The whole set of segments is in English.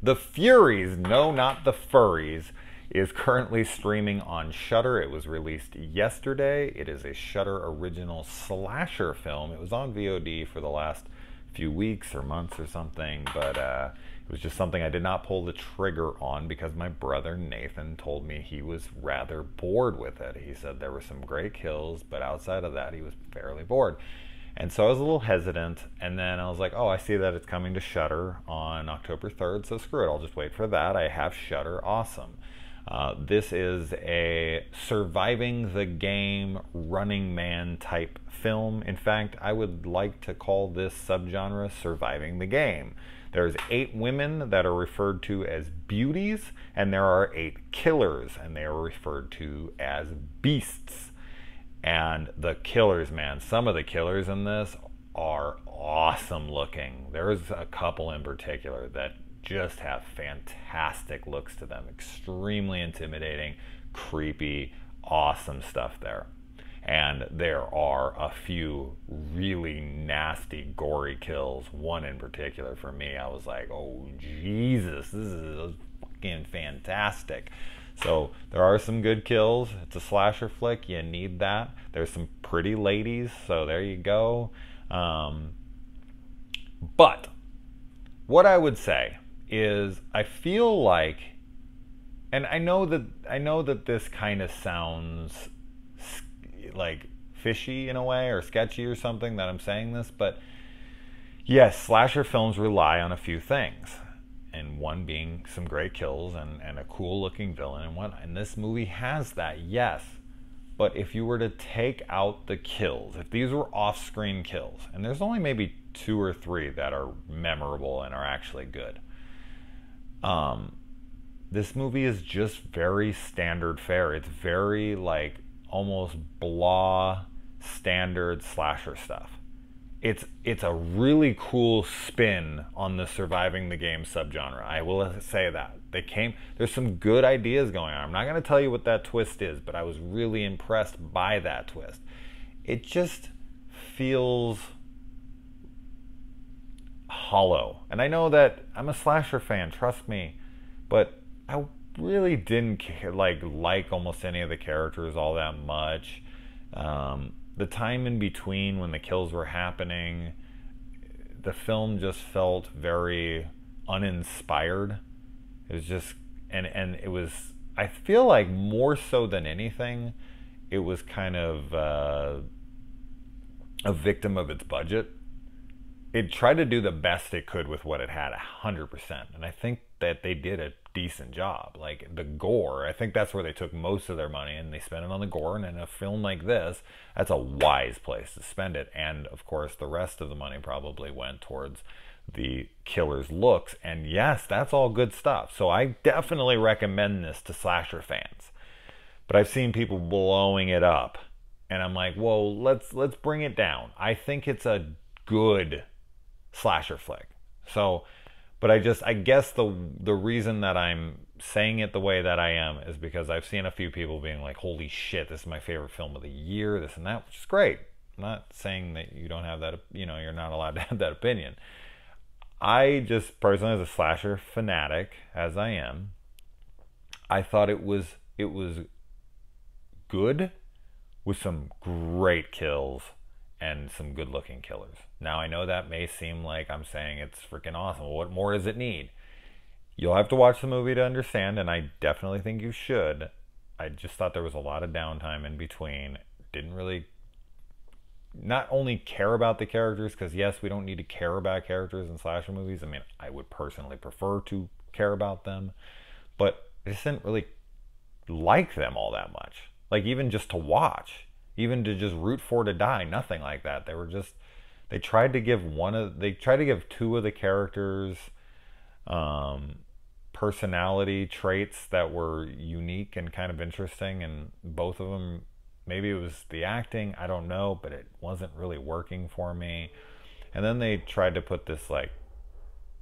The Furies, no, not the Furries, is currently streaming on Shudder. It was released yesterday. It is a Shudder original slasher film. It was on VOD for the last few weeks or months or something, but it was just something I did not pull the trigger on because my brother Nathan told me he was rather bored with it. He said there were some great kills, but outside of that, he was fairly bored. And so I was a little hesitant, and then I was like, oh, I see that it's coming to Shudder on October 3rd, so screw it, I'll just wait for that. I have Shudder, awesome. This is a surviving the game Running Man type film. In fact, I would like to call this subgenre surviving the game. There's 8 women that are referred to as beauties, and there are 8 killers, and they are referred to as beasts. And the killers, man, some of the killers in this are awesome looking. There's a couple in particular that just have fantastic looks to them. Extremely intimidating, creepy, awesome stuff there. And there are a few really nasty, gory kills. One in particular for me, I was like, oh Jesus, this is fucking fantastic. So there are some good kills. It's a slasher flick. You need that. There's some pretty ladies, so there you go. But what I would say is I feel like, and I know that this kind of sounds like fishy in a way or sketchy or something that I'm saying this, but yes, slasher films rely on a few things. And one being some great kills and a cool looking villain and whatnot. And this movie has that, yes. But if you were to take out the kills, if these were off-screen kills, and there's only maybe 2 or 3 that are memorable and are actually good, this movie is just very standard fare. It's very like almost blah standard slasher stuff. It's a really cool spin on the surviving the game subgenre. I will say that. There's some good ideas going on. I'm not going to tell you what that twist is, but I was really impressed by that twist. It just feels hollow. And I know that I'm a slasher fan, trust me, but I really didn't like almost any of the characters all that much. The time in between when the kills were happening, the film just felt very uninspired. It was just, and it was, I feel like more so than anything, it was kind of a victim of its budget. It tried to do the best it could with what it had, 100%. And I think that they did a decent job. Like the gore, I think that's where they took most of their money, and they spent it on the gore. And in a film like this, that's a wise place to spend it. And of course, the rest of the money probably went towards the killer's looks. And yes, that's all good stuff. So I definitely recommend this to slasher fans. But I've seen people blowing it up, and I'm like, whoa, let's bring it down. I think it's a good slasher flick. So, but I guess the reason that I'm saying it the way that I am is because I've seen a few people being like, holy shit, this is my favorite film of the year, this and that, which is great. I'm not saying that you don't have that, you're not allowed to have that opinion. I just personally, as a slasher fanatic, as I am, I thought it was good with some great kills and some good looking killers. Now I know that may seem like I'm saying it's freaking awesome. What more does it need? You'll have to watch the movie to understand, and I definitely think you should. I just thought there was a lot of downtime in between. Didn't really not only care about the characters, because yes, we don't need to care about characters in slasher movies. I mean, I would personally prefer to care about them, but I just didn't really like them all that much. Like even just to watch, even to just root for to die, nothing like that. They tried to give 2 of the characters personality traits that were unique and kind of interesting, and both of them, maybe it was the acting, I don't know, but it wasn't really working for me. And then they tried to put this like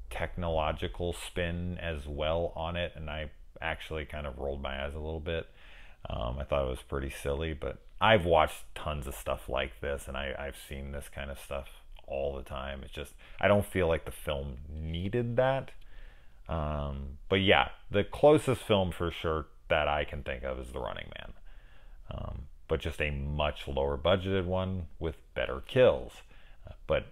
technological spin as well on it, and I actually kind of rolled my eyes a little bit. I thought it was pretty silly, but I've watched tons of stuff like this, and I've seen this kind of stuff all the time. It's just, I don't feel like the film needed that. But yeah, the closest film for sure that I can think of is The Running Man. But just a much lower budgeted one with better kills. But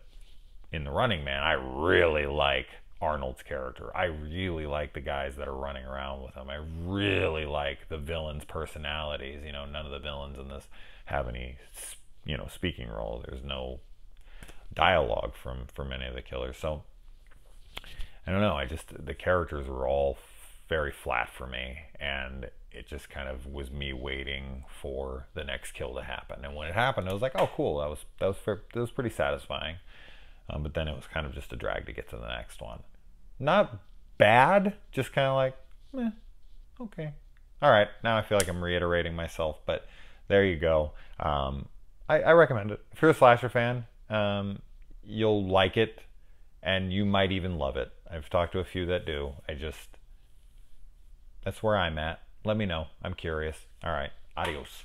in The Running Man, I really like Arnold's character. I really like the guys that are running around with him. I really like the villains' personalities. You know, none of the villains in this have any, speaking role. There's no dialogue from any of the killers. So I don't know. The characters were all very flat for me, and it just kind of was me waiting for the next kill to happen. And when it happened, I was like, oh, cool. That was pretty satisfying. But then it was kind of just a drag to get to the next one. Not bad, just kind of like, okay. All right, now I feel like I'm reiterating myself, but there you go. I recommend it. If you're a slasher fan, you'll like it, and you might even love it. I've talked to a few that do. That's where I'm at. Let me know. I'm curious. All right, adios.